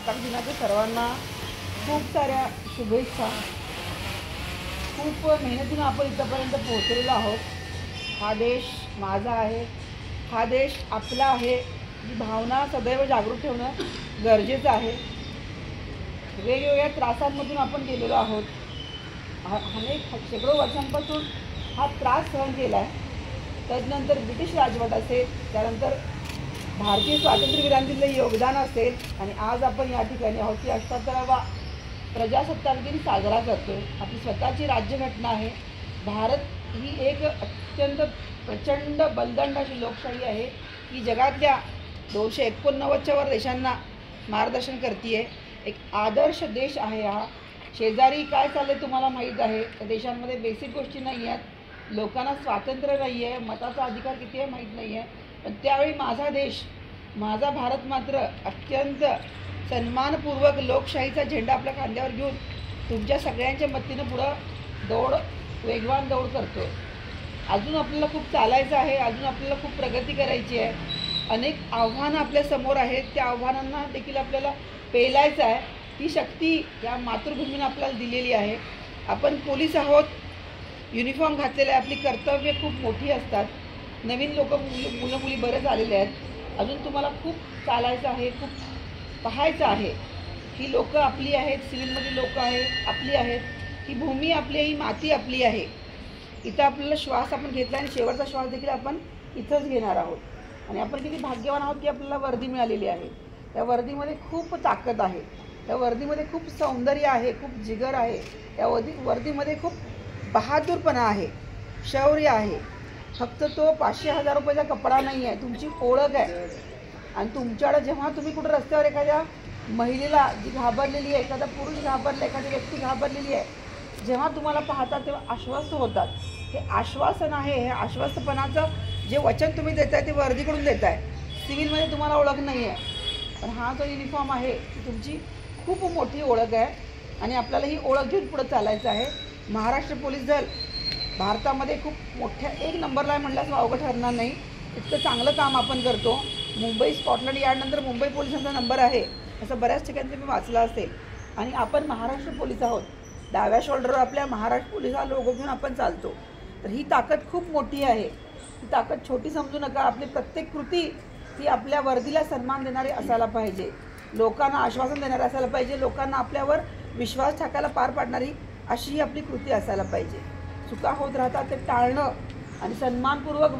प्रजासत्ताक दिनाच्या सर्वांना खूप साऱ्या शुभेच्छा। खूप मेहनतीने आपण इथपर्यंत पोहोचलेलो आहोत। हा देश माझा आहे, हा देश आपला आहे, ही भावना सदैव जागृत ठेवणं गरजेचं आहे। वेगवेगळ्या त्रासांमधून आपण गेलेलो आहोत। अनेक शेकडो वर्षांपासून हा त्रास सहन केला आहे। त्यानंतर ब्रिटिश राजवट असेल, त्यानंतर भारतीय स्वातंत्र्यवीरांचं योगदान असेल, आणि आज आपण या ठिकाणी आहोत की 78वा प्रजासत्ताक दिन साजरा करतोय। आपली स्वतःची राज्यघटना आहे। भारत ही एक अत्यंत प्रचंड बलदंड अशी लोकशाही आहे की जगातल्या 289च्या वर देशांना मार्गदर्शन करते। एक आदर्श देश आहे हा। शेजारी काय चाललंय तुम्हाला माहीत आहे। त्या देशांमध्ये बेसिक गोष्टी नाही आहेत, लोकांना स्वातंत्र्य नाही आहे, मताचा अधिकार किती आहे माहीत नाही आहे। पण त्यावेळी माझा देश, माझा भारत मात्र अत्यंत सन्मानपूर्वक लोकशाहीचा झेंडा आपल्या खांद्यावर घेऊन तुमच्या सगळ्यांच्या मदतीनं पुढं वेगवान दौड करतो आहे। अजून आपल्याला खूप चालायचं आहे, अजून आपल्याला खूप प्रगती करायची आहे। अनेक आव्हानं आपल्या समोर आहेत, त्या आव्हानांना देखील आपल्याला पेलायचं आहे। ती शक्ती या मातृभूमीने आपल्याला दिलेली आहे। आपण पोलीस आहोत, युनिफॉर्म घातलेला आहे, आपली कर्तव्य खूप मोठी असतात। नवीन मुलं मुली बरेच आलेले आहेत। अजून तुम्हाला खूप चालायचं आहे, खूप पाहायचं आहे। ही लोकं आपली आहेत, सिव्हिलमध्ये लोकं आहेत आपली आहेत, ही भूमी आपली आहे, ही माती आपली आहे। इथं आपल्याला श्वास आपण घेतला आणि शेवटचा श्वास देखील आपण इथंच घेणार आहोत। आणि आपण किती भाग्यवान आहोत की आपल्याला वर्दी मिळालेली आहे। त्या वर्दीमध्ये खूप ताकद आहे, त्या वर्दीमध्ये खूप सौंदर्य आहे, खूप जिगर आहे, त्या वर्दीमध्ये खूप बहादूरपणा आहे, शौर्य आहे। फक्त तो 500,000 रुपयाचा कपडा नाही आहे, तुमची ओळख आहे। आणि तुमच्याकडे जेव्हा तुम्ही कुठं रस्त्यावर एखाद्या महिलेला जी घाबरलेली आहे, एखादा पुरुष घाबरला, एखादी व्यक्ती घाबरलेली आहे, जेव्हा तुम्हाला पाहतात तेव्हा आश्वस्त होतात। हे आश्वासन आहे, हे आश्वस्तपणाचं जे वचन तुम्ही देताय ते वर्दीकडून देताय। सिव्हिलमध्ये तुम्हाला ओळख नाही आहे, पण हा जो युनिफॉर्म आहे ती तुमची खूप मोठी ओळख आहे। आणि आपल्याला ही ओळख घेऊन पुढे चालायचं आहे। महाराष्ट्र पोलीस दल भारतामध्ये खूप मोठ्या 1 नंबरला आहे म्हणल्यास अवघड ठरणार नाही। इतकं चांगलं काम आपण करतो। मुंबई स्कॉटलंड यार्डनंतर मुंबई पोलिसांचा नंबर आहे असं बऱ्याच ठिकाणी तुम्ही वाचलं असेल। आणि आपण महाराष्ट्र पोलीस आहोत, डाव्या शोल्डरवर आपल्या महाराष्ट्र पोलीस हा लोगो घेऊन आपण चालतो। तर ही ताकद खूप मोठी आहे, ही ताकद छोटी समजू नका। आपली प्रत्येक कृती ही आपल्या वर्दीला सन्मान देणारी असायला पाहिजे, लोकांना आश्वासन देणारी असायला पाहिजे, लोकांना आपल्यावर विश्वास टाकायला पार पाडणारी अशी ही आपली कृती असायला पाहिजे। चुका होत राहतात ते टाळणं आणि सन्मानपूर्वक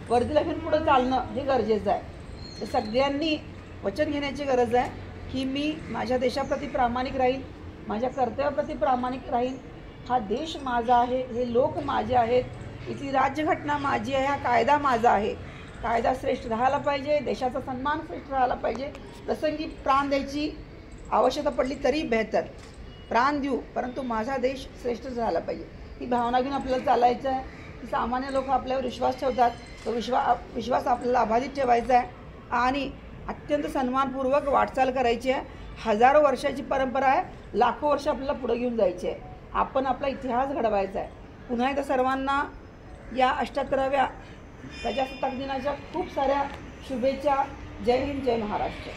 वर्दीला घेऊन पुढे चालणं हे गरजेचं आहे। तर सगळ्यांनी वचन घेण्याची गरज आहे की मी माझ्या देशाप्रती प्रामाणिक राहील, माझ्या कर्तव्याप्रती प्रामाणिक राहील। हा देश माझा आहे, हे लोक माझे आहेत, इथली राज्यघटना माझी आहे, हा कायदा माझा आहे। कायदा श्रेष्ठ राहायला पाहिजे, देशाचा सन्मान श्रेष्ठ राहायला पाहिजे। प्रसंगी प्राण द्यायची आवश्यकता पडली तरी बेहतर, प्राण देऊ, परंतु माझा देश श्रेष्ठ राहायला पाहिजे। ही भावना घेऊन आपल्याला चालायचं आहे। की सामान्य लोक आपल्यावर विश्वास ठेवतात, तो विश्वास आपल्याला अबाधित ठेवायचा आहे आणि अत्यंत सन्मानपूर्वक वाटचाल करायची आहे। हजारो वर्षाची परंपरा आहे, लाखो वर्ष आपल्याला पुढे घेऊन जायची आहे। आपण आपला इतिहास घडवायचा आहे। पुन्हा एकदा सर्वांना या 78व्या प्रजासत्ताक दिनाच्या खूप साऱ्या शुभेच्छा। जय हिंद, जय महाराष्ट्र।